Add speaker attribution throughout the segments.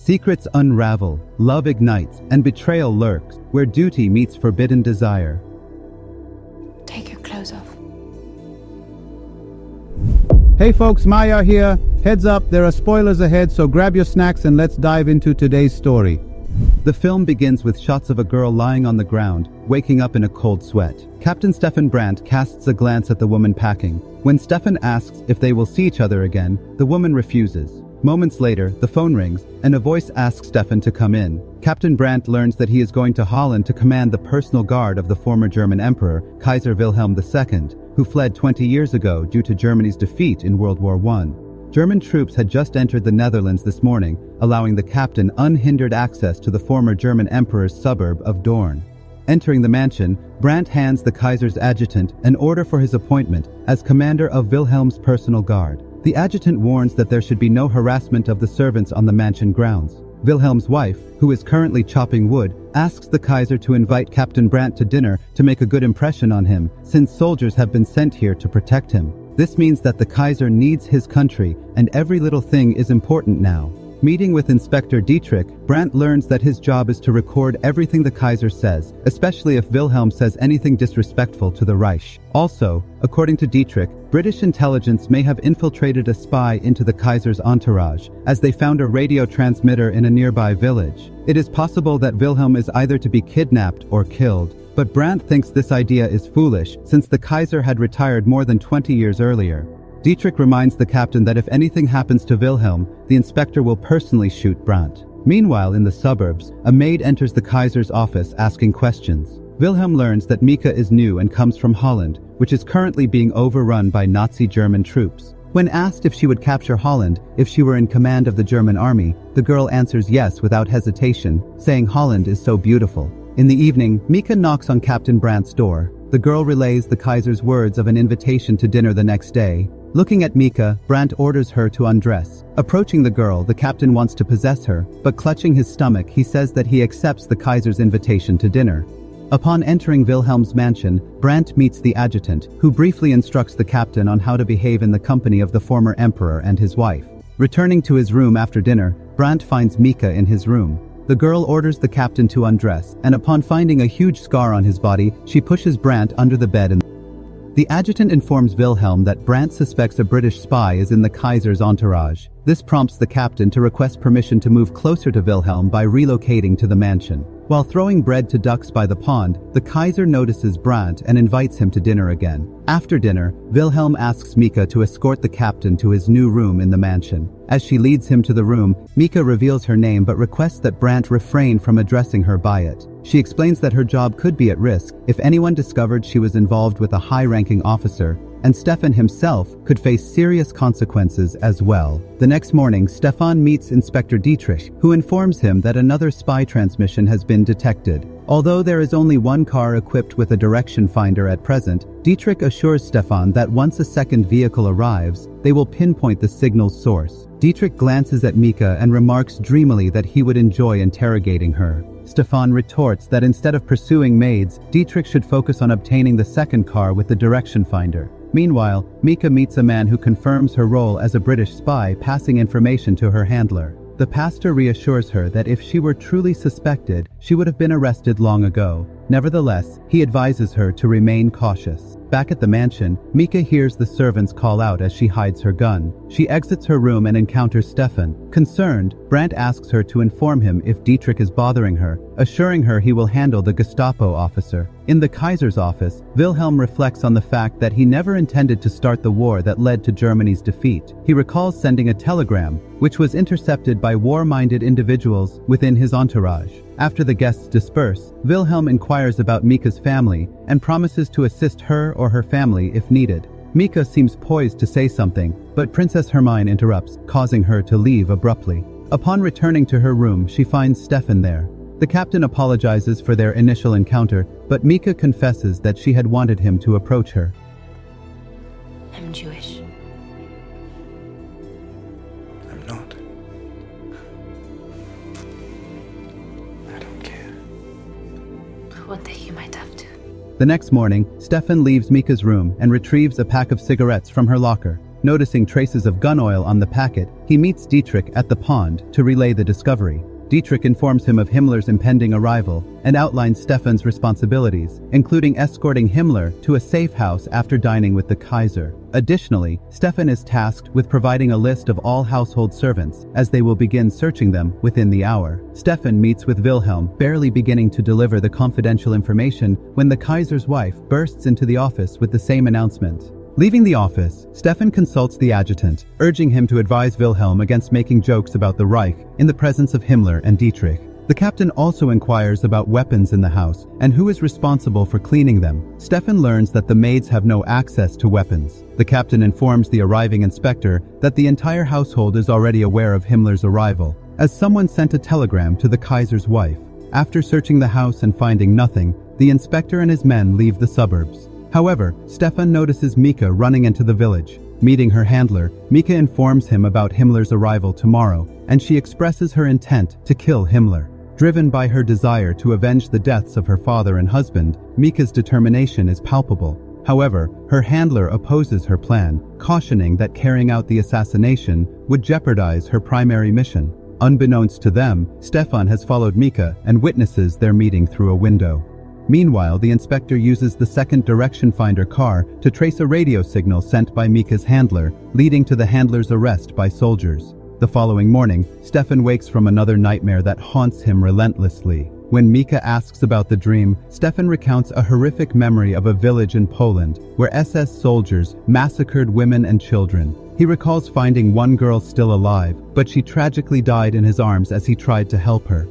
Speaker 1: Secrets unravel, love ignites, and betrayal lurks, where duty meets forbidden desire.
Speaker 2: Take your clothes off.
Speaker 3: Hey folks, Maya here. Heads up, there are spoilers ahead, so grab your snacks and let's dive into today's story.
Speaker 1: The film begins with shots of a girl lying on the ground, waking up in a cold sweat. Captain Stefan Brandt casts a glance at the woman packing. When Stefan asks if they will see each other again, the woman refuses. Moments later, the phone rings, and a voice asks Stefan to come in. Captain Brandt learns that he is going to Holland to command the personal guard of the former German Emperor, Kaiser Wilhelm II, who fled 20 years ago due to Germany's defeat in World War I. German troops had just entered the Netherlands this morning, allowing the captain unhindered access to the former German Emperor's suburb of Doorn. Entering the mansion, Brandt hands the Kaiser's adjutant an order for his appointment as commander of Wilhelm's personal guard. The adjutant warns that there should be no harassment of the servants on the mansion grounds. Wilhelm's wife, who is currently chopping wood, asks the Kaiser to invite Captain Brandt to dinner to make a good impression on him, since soldiers have been sent here to protect him. This means that the Kaiser needs his country, and every little thing is important now. Meeting with Inspector Dietrich, Brandt learns that his job is to record everything the Kaiser says, especially if Wilhelm says anything disrespectful to the Reich. Also, according to Dietrich, British intelligence may have infiltrated a spy into the Kaiser's entourage, as they found a radio transmitter in a nearby village. It is possible that Wilhelm is either to be kidnapped or killed, but Brandt thinks this idea is foolish since the Kaiser had retired more than 20 years earlier. Dietrich reminds the captain that if anything happens to Wilhelm, the inspector will personally shoot Brandt. Meanwhile, in the suburbs, a maid enters the Kaiser's office asking questions. Wilhelm learns that Mika is new and comes from Holland, which is currently being overrun by Nazi German troops. When asked if she would capture Holland if she were in command of the German army, the girl answers yes without hesitation, saying Holland is so beautiful. In the evening, Mika knocks on Captain Brandt's door. The girl relays the Kaiser's words of an invitation to dinner the next day. Looking at Mika, Brandt orders her to undress. Approaching the girl, the captain wants to possess her, but clutching his stomach, he says that he accepts the Kaiser's invitation to dinner. Upon entering Wilhelm's mansion, Brandt meets the adjutant, who briefly instructs the captain on how to behave in the company of the former emperor and his wife. Returning to his room after dinner, Brandt finds Mika in his room. The girl orders the captain to undress, and upon finding a huge scar on his body, she pushes Brandt under the bed. The adjutant informs Wilhelm that Brandt suspects a British spy is in the Kaiser's entourage. This prompts the captain to request permission to move closer to Wilhelm by relocating to the mansion. While throwing bread to ducks by the pond, the Kaiser notices Brandt and invites him to dinner again. After dinner, Wilhelm asks Mika to escort the captain to his new room in the mansion. As she leads him to the room, Mika reveals her name but requests that Brandt refrain from addressing her by it. She explains that her job could be at risk if anyone discovered she was involved with a high-ranking officer, and Stefan himself could face serious consequences as well. The next morning, Stefan meets Inspector Dietrich, who informs him that another spy transmission has been detected. Although there is only one car equipped with a direction finder at present, Dietrich assures Stefan that once a second vehicle arrives, they will pinpoint the signal's source. Dietrich glances at Mika and remarks dreamily that he would enjoy interrogating her. Stefan retorts that instead of pursuing Maids, Dietrich should focus on obtaining the second car with the direction finder. Meanwhile, Mika meets a man who confirms her role as a British spy, passing information to her handler. The pastor reassures her that if she were truly suspected, she would have been arrested long ago. Nevertheless, he advises her to remain cautious. Back at the mansion, Mika hears the servants call out as she hides her gun. She exits her room and encounters Stefan. Concerned, Brandt asks her to inform him if Dietrich is bothering her, assuring her he will handle the Gestapo officer. In the Kaiser's office, Wilhelm reflects on the fact that he never intended to start the war that led to Germany's defeat. He recalls sending a telegram, which was intercepted by war-minded individuals within his entourage. After the guests disperse, Wilhelm inquires about Mika's family and promises to assist her or her family if needed. Mika seems poised to say something, but Princess Hermine interrupts, causing her to leave abruptly. Upon returning to her room, she finds Stefan there. The captain apologizes for their initial encounter, but Mika confesses that she had wanted him to approach her.
Speaker 2: I'm Jewish.
Speaker 4: I'm not. I don't care.
Speaker 2: One day you might have to.
Speaker 1: The next morning, Stefan leaves Mika's room and retrieves a pack of cigarettes from her locker. Noticing traces of gun oil on the packet, he meets Dietrich at the pond to relay the discovery. Dietrich informs him of Himmler's impending arrival and outlines Stefan's responsibilities, including escorting Himmler to a safe house after dining with the Kaiser. Additionally, Stefan is tasked with providing a list of all household servants, as they will begin searching them within the hour. Stefan meets with Wilhelm, barely beginning to deliver the confidential information when the Kaiser's wife bursts into the office with the same announcement. Leaving the office, Stefan consults the adjutant, urging him to advise Wilhelm against making jokes about the Reich in the presence of Himmler and Dietrich. The captain also inquires about weapons in the house and who is responsible for cleaning them. Stefan learns that the maids have no access to weapons. The captain informs the arriving inspector that the entire household is already aware of Himmler's arrival, as someone sent a telegram to the Kaiser's wife. After searching the house and finding nothing, the inspector and his men leave the suburbs. However, Stefan notices Mika running into the village. Meeting her handler, Mika informs him about Himmler's arrival tomorrow, and she expresses her intent to kill Himmler. Driven by her desire to avenge the deaths of her father and husband, Mika's determination is palpable. However, her handler opposes her plan, cautioning that carrying out the assassination would jeopardize her primary mission. Unbeknownst to them, Stefan has followed Mika and witnesses their meeting through a window. Meanwhile, the inspector uses the second direction finder car to trace a radio signal sent by Mika's handler, leading to the handler's arrest by soldiers. The following morning, Stefan wakes from another nightmare that haunts him relentlessly. When Mika asks about the dream, Stefan recounts a horrific memory of a village in Poland where SS soldiers massacred women and children. He recalls finding one girl still alive, but she tragically died in his arms as he tried to help her.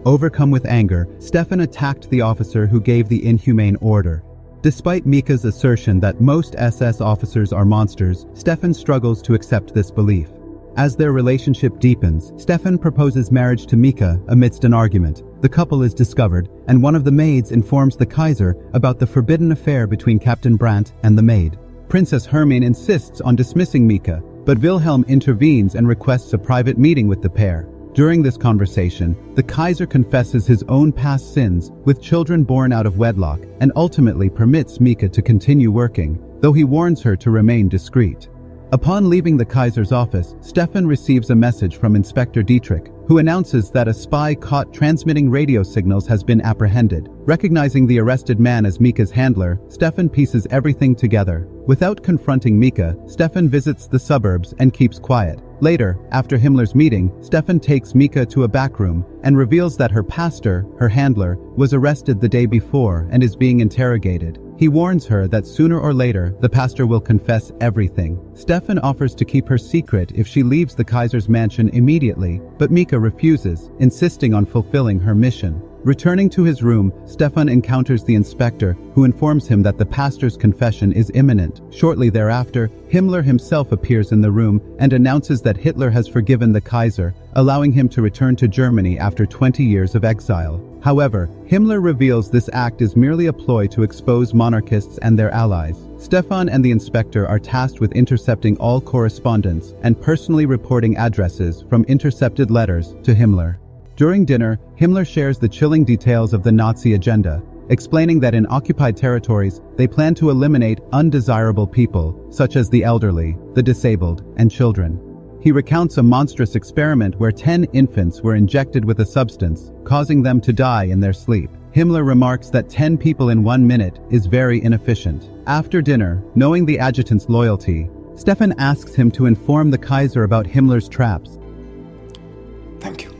Speaker 1: Overcome with anger, Stefan attacked the officer who gave the inhumane order. Despite Mika's assertion that most SS officers are monsters, Stefan struggles to accept this belief. As their relationship deepens, Stefan proposes marriage to Mika amidst an argument. The couple is discovered, and one of the maids informs the Kaiser about the forbidden affair between Captain Brandt and the maid. Princess Hermine insists on dismissing Mika, but Wilhelm intervenes and requests a private meeting with the pair. During this conversation, the Kaiser confesses his own past sins with children born out of wedlock and ultimately permits Mika to continue working, though he warns her to remain discreet. Upon leaving the Kaiser's office, Stefan receives a message from Inspector Dietrich, who announces that a spy caught transmitting radio signals has been apprehended. Recognizing the arrested man as Mika's handler, Stefan pieces everything together. Without confronting Mika, Stefan visits the suburbs and keeps quiet. Later, after Himmler's meeting, Stefan takes Mika to a back room and reveals that her pastor, her handler, was arrested the day before and is being interrogated. He warns her that sooner or later, the pastor will confess everything. Stefan offers to keep her secret if she leaves the Kaiser's mansion immediately, but Mika refuses, insisting on fulfilling her mission. Returning to his room, Stefan encounters the inspector, who informs him that the pastor's confession is imminent. Shortly thereafter, Himmler himself appears in the room and announces that Hitler has forgiven the Kaiser, allowing him to return to Germany after 20 years of exile. However, Himmler reveals this act is merely a ploy to expose monarchists and their allies. Stefan and the inspector are tasked with intercepting all correspondence and personally reporting addresses from intercepted letters to Himmler. During dinner, Himmler shares the chilling details of the Nazi agenda, explaining that in occupied territories, they plan to eliminate undesirable people, such as the elderly, the disabled, and children. He recounts a monstrous experiment where 10 infants were injected with a substance, causing them to die in their sleep. Himmler remarks that 10 people in 1 minute is very inefficient. After dinner, knowing the adjutant's loyalty, Stefan asks him to inform the Kaiser about Himmler's traps.
Speaker 4: Thank you.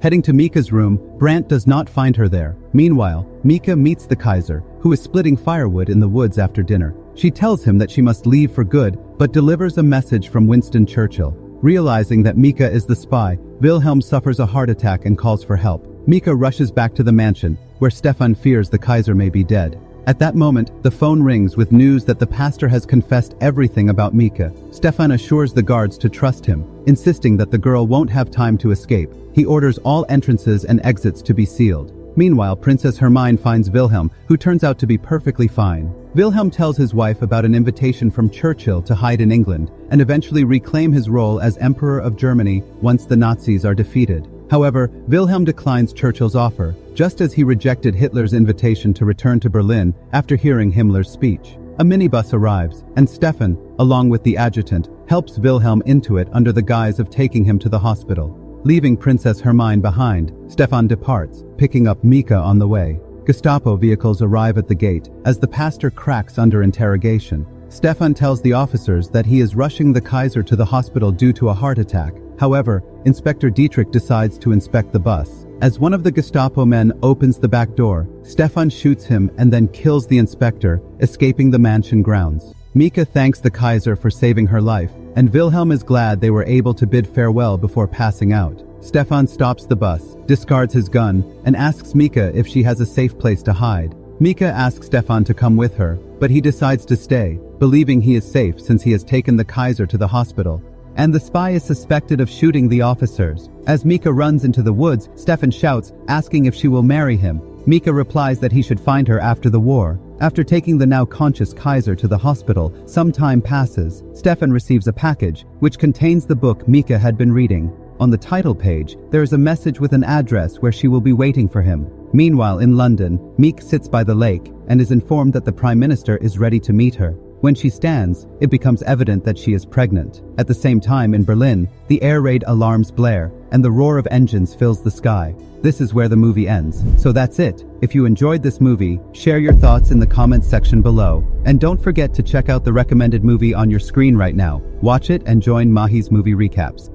Speaker 1: Heading to Mika's room, Brandt does not find her there. Meanwhile, Mika meets the Kaiser, who is splitting firewood in the woods after dinner. She tells him that she must leave for good, but delivers a message from Winston Churchill. Realizing that Mika is the spy, Wilhelm suffers a heart attack and calls for help. Mika rushes back to the mansion, where Stefan fears the Kaiser may be dead. At that moment, the phone rings with news that the pastor has confessed everything about Mika. Stefan assures the guards to trust him, insisting that the girl won't have time to escape. He orders all entrances and exits to be sealed. Meanwhile, Princess Hermine finds Wilhelm, who turns out to be perfectly fine. Wilhelm tells his wife about an invitation from Churchill to hide in England and eventually reclaim his role as Emperor of Germany once the Nazis are defeated. However, Wilhelm declines Churchill's offer, just as he rejected Hitler's invitation to return to Berlin after hearing Himmler's speech. A minibus arrives, and Stefan, along with the adjutant, helps Wilhelm into it under the guise of taking him to the hospital. Leaving Princess Hermine behind, Stefan departs, picking up Mika on the way. Gestapo vehicles arrive at the gate as the pastor cracks under interrogation. Stefan tells the officers that he is rushing the Kaiser to the hospital due to a heart attack. However, Inspector Dietrich decides to inspect the bus. As one of the Gestapo men opens the back door, Stefan shoots him and then kills the inspector, escaping the mansion grounds. Mika thanks the Kaiser for saving her life, and Wilhelm is glad they were able to bid farewell before passing out. Stefan stops the bus, discards his gun, and asks Mika if she has a safe place to hide. Mika asks Stefan to come with her, but he decides to stay, believing he is safe since he has taken the Kaiser to the hospital. And the spy is suspected of shooting the officers. As Mika runs into the woods, Stefan shouts, asking if she will marry him. Mika replies that he should find her after the war. After taking the now conscious Kaiser to the hospital, some time passes. Stefan receives a package, which contains the book Mika had been reading. On the title page, there is a message with an address where she will be waiting for him. Meanwhile, in London, Meek sits by the lake and is informed that the Prime Minister is ready to meet her. When she stands, it becomes evident that she is pregnant. At the same time, in Berlin, the air raid alarms blare, and the roar of engines fills the sky. This is where the movie ends. So that's it. If you enjoyed this movie, share your thoughts in the comments section below. And don't forget to check out the recommended movie on your screen right now. Watch it and join Mahi's movie recaps.